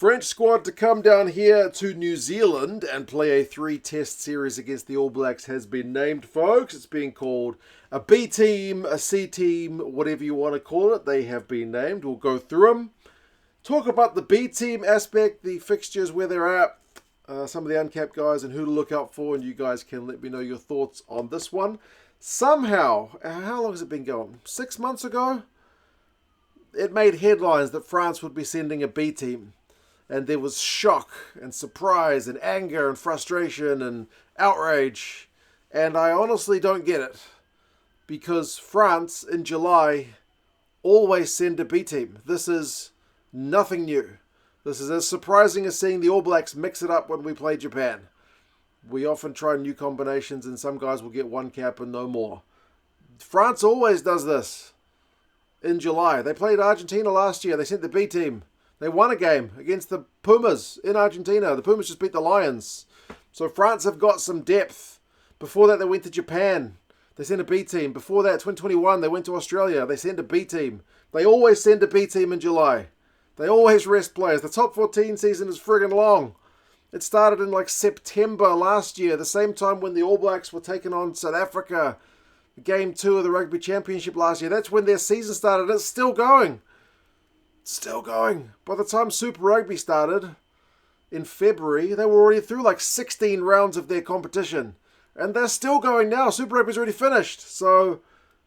French squad to come down here to New Zealand and play a 3-test series against the All Blacks has been named, folks. It's being called a B team, a C team, whatever you want to call it. They have been named. We'll go through them. Talk about the B team aspect, the fixtures, where they're at, some of the uncapped guys and who to look out for, and you guys can let me know your thoughts on this one. Somehow, how long has it been going? 6 months ago? It made headlines that France would be sending a B team. And there was shock and surprise and anger and frustration and outrage. And I honestly don't get it. Because France, in July, always send a B team. This is nothing new. This is as surprising as seeing the All Blacks mix it up when we play Japan. We often try new combinations and some guys will get one cap and no more. France always does this. In July. They played Argentina last year. They sent the B team. They won a game against the Pumas in Argentina. The Pumas just beat the Lions. So France have got some depth. Before that, they went to Japan. They sent a B team. Before that, 2021, they went to Australia. They sent a B team. They always send a B team in July. They always rest players. The top 14 season is friggin' long. It started in like September last year, the same time when the All Blacks were taking on South Africa. Game 2 of the Rugby Championship last year. That's when their season started. It's still going. Still going. By the time Super Rugby started in February, they were already through like 16 rounds of their competition. And they're still going now. Super Rugby's already finished. So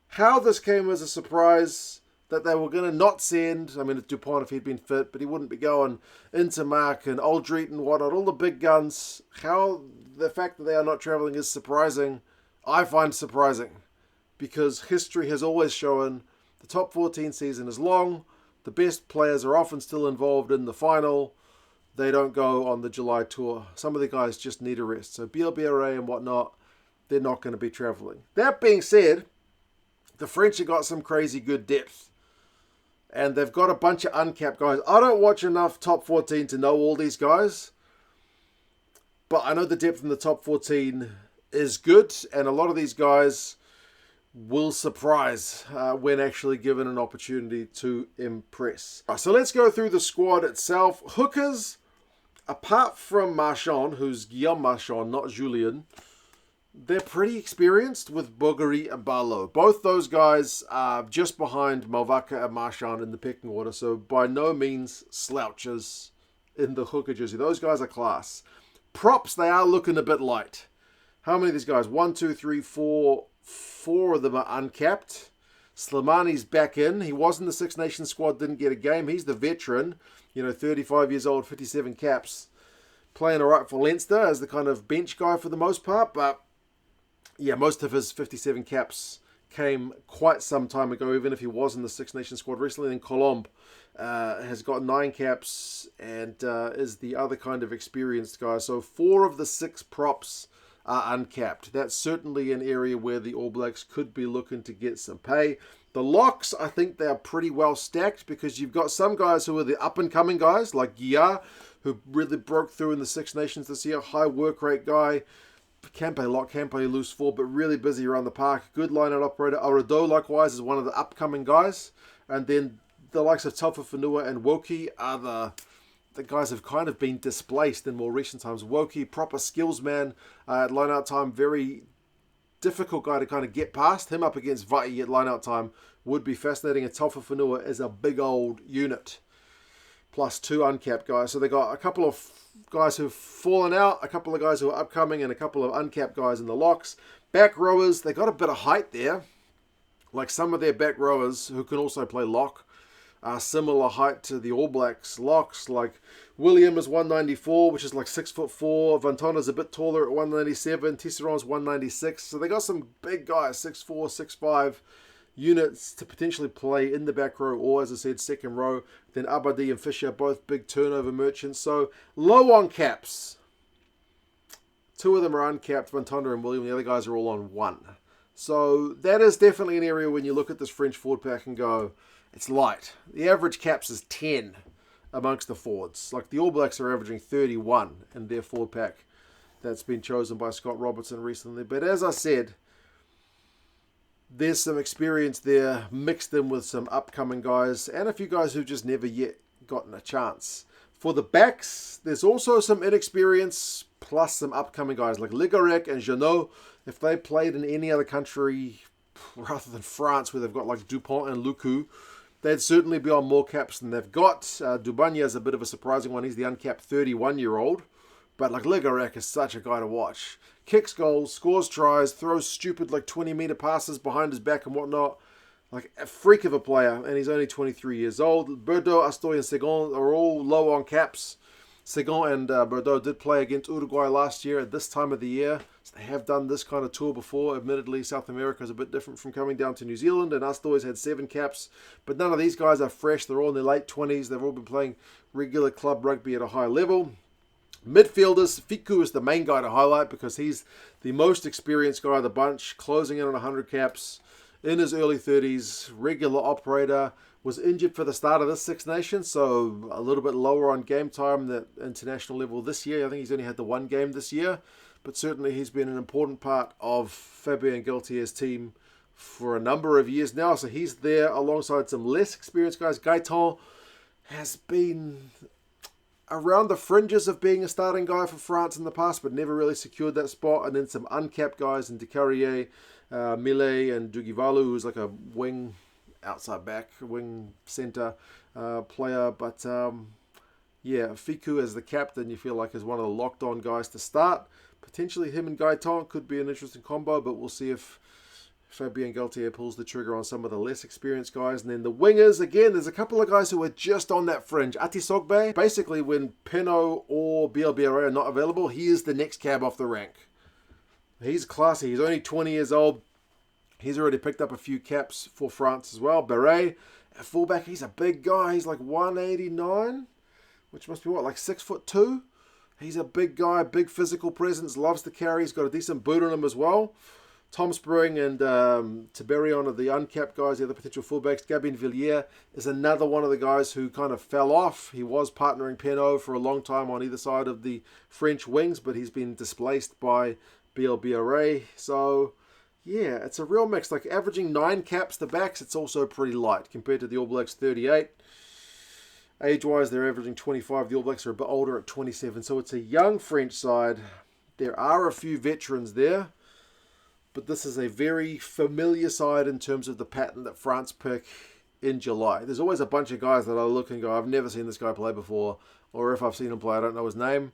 how this came as a surprise that they were going to not send, I mean, Dupont if he'd been fit, but he wouldn't be going into Mark and Aldrit and whatnot, all the big guns. How the fact that they are not travelling is surprising, I find surprising. Because history has always shown the top 14 season is long. The best players are often still involved in the final. They don't go on the July tour. Some of the guys just need a rest. So BLBRA and whatnot, they're not going to be travelling. That being said, the French have got some crazy good depth. And they've got a bunch of uncapped guys. I don't watch enough top 14 to know all these guys. But I know the depth in the top 14 is good. And a lot of these guys will surprise when actually given an opportunity to impress. So let's go through the squad itself. Hookers, apart from Marchand, who's Guillaume Marchand, not Julien, they're pretty experienced with Bougari and Barlow. Both those guys are just behind Malvaka and Marchand in the pecking order, so by no means slouches in the hooker jersey. Those guys are class. Props, they are looking a bit light. How many of these guys? 1, 2, 3, 4... 4 of them are uncapped. Slimani's back in. He was in the Six Nations squad, didn't get a game. He's the veteran, 35 years old, 57 caps. Playing all right for Leinster as the kind of bench guy for the most part. But, yeah, most of his 57 caps came quite some time ago, even if he was in the Six Nations squad recently. Then Colombe has got 9 caps and is the other kind of experienced guy. So 4 of the 6 props are uncapped. That's certainly an area where the All Blacks could be looking to get some pay. The locks, I think they are pretty well stacked because you've got some guys who are the up-and-coming guys, like Guillard, who really broke through in the Six Nations this year. High work rate guy. Can play lock, can play loose full, but really busy around the park. Good line-out operator. Arado, likewise, is one of the upcoming guys. And then the likes of Taufa Whenua and Woki are the guys have kind of been displaced in more recent times. Woki, proper skills man at line-out time. Very difficult guy to kind of get past. Him up against Vai at line-out time would be fascinating. And Taufa Whenua is a big old unit. Plus 2 uncapped guys. So they got a couple of guys who've fallen out, a couple of guys who are upcoming, and a couple of uncapped guys in the locks. Back rowers, they got a bit of height there. Like some of their back rowers who can also play lock. Similar height to the All Blacks locks, like William is 194, which is like 6'4". Vantona's a bit taller at 197. Tisseron's 196. So they got some big guys, 6'4", 6'5", units to potentially play in the back row or, as I said, second row. Then Abadi and Fisher, both big turnover merchants. So low on caps. 2 of them are uncapped, Vantona and William. The other guys are all on 1. So that is definitely an area when you look at this French forward pack and go, it's light. The average caps is 10 amongst the forwards. Like the All Blacks are averaging 31 in their forward pack. That's been chosen by Scott Robertson recently. But as I said, there's some experience there mixed in with some upcoming guys and a few guys who've just never yet gotten a chance. For the backs, there's also some inexperience plus some upcoming guys like Ligarec and Jeannot. If they played in any other country rather than France, where they've got like Dupont and Lucu, they'd certainly be on more caps than they've got. Dubanya is a bit of a surprising one. He's the uncapped 31-year-old. But like Ligarec is such a guy to watch. Kicks goals, scores tries, throws stupid like 20-meter passes behind his back and whatnot. Like a freak of a player, and he's only 23 years old. Bordeaux, Astoy, and Segon are all low on caps. Segon and Bordeaux did play against Uruguay last year at this time of the year. So they have done this kind of tour before. Admittedly, South America is a bit different from coming down to New Zealand, and Astoy's had 7 caps. But none of these guys are fresh. They're all in their late 20s. They've all been playing regular club rugby at a high level. Midfielders, Fiku is the main guy to highlight because he's the most experienced guy of the bunch, closing in on 100 caps in his early 30s, regular operator, was injured for the start of this Six Nations, so a little bit lower on game time at international level this year. I think he's only had the 1 game this year, but certainly he's been an important part of Fabien Galthié's team for a number of years now, so he's there alongside some less experienced guys. Gaetan has been around the fringes of being a starting guy for France in the past, but never really secured that spot. And then some uncapped guys in Decarrier, Millet, and Dugivalu, who's like a wing, outside back, wing centre player. But yeah, Fiku as the captain, you feel like is one of the locked-on guys to start. Potentially him and Gaetan could be an interesting combo, but we'll see if Fabien Galthié pulls the trigger on some of the less experienced guys. And then the wingers, again, there's a couple of guys who are just on that fringe. Atisogbe, basically when Penaud or BLBRA are not available, he is the next cab off the rank. He's classy. He's only 20 years old. He's already picked up a few caps for France as well. Beret, at fullback, he's a big guy. He's like 189, which must be what, like 6'2"? He's a big guy, big physical presence, loves to carry. He's got a decent boot on him as well. Tom Spring and Tiberion are the uncapped guys, the other potential fullbacks. Gabin Villiers is another one of the guys who kind of fell off. He was partnering Penaud for a long time on either side of the French wings, but he's been displaced by BLBRA. So, yeah, it's a real mix. Like averaging 9 caps to backs, it's also pretty light compared to the All Blacks 38. Age-wise, they're averaging 25. The All Blacks are a bit older at 27. So it's a young French side. There are a few veterans there. But this is a very familiar side in terms of the pattern that France pick in July. There's always a bunch of guys that I look and go, I've never seen this guy play before. Or if I've seen him play, I don't know his name.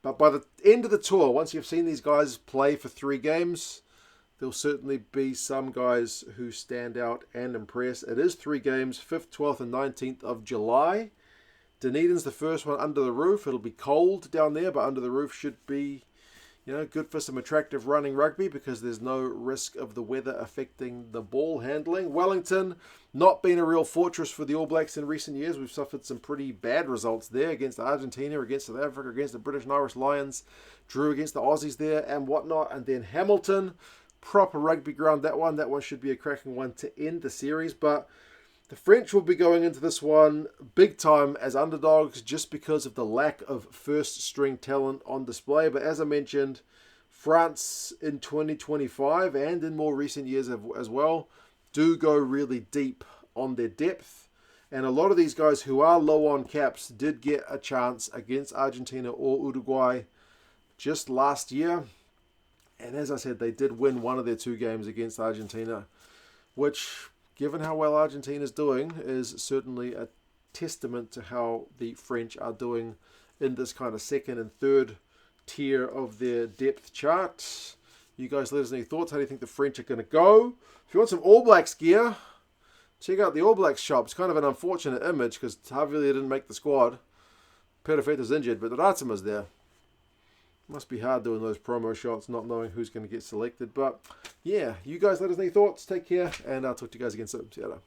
But by the end of the tour, once you've seen these guys play for 3 games, there'll certainly be some guys who stand out and impress. It is 3 games, 5th, 12th, and 19th of July. Dunedin's the first one under the roof. It'll be cold down there, but under the roof should be, you know, good for some attractive running rugby because there's no risk of the weather affecting the ball handling. Wellington, not been a real fortress for the All Blacks in recent years. We've suffered some pretty bad results there against Argentina, against South Africa, against the British and Irish Lions, drew against the Aussies there and whatnot. And then Hamilton, proper rugby ground, that one. That one should be a cracking one to end the series. But the French will be going into this one big time as underdogs just because of the lack of first-string talent on display. But as I mentioned, France in 2025 and in more recent years as well do go really deep on their depth. And a lot of these guys who are low on caps did get a chance against Argentina or Uruguay just last year. And as I said, they did win one of their 2 games against Argentina, which, given how well Argentina's doing, is certainly a testament to how the French are doing in this kind of second and third tier of their depth chart. You guys let us know your thoughts. How do you think the French are going to go? If you want some All Blacks gear, check out the All Blacks shop. It's kind of an unfortunate image because Tavillier didn't make the squad. Perifeta's injured, but the Ratsama's there. Must be hard doing those promo shots, not knowing who's going to get selected. But yeah, you guys let us know your thoughts. Take care, and I'll talk to you guys again soon. See you later.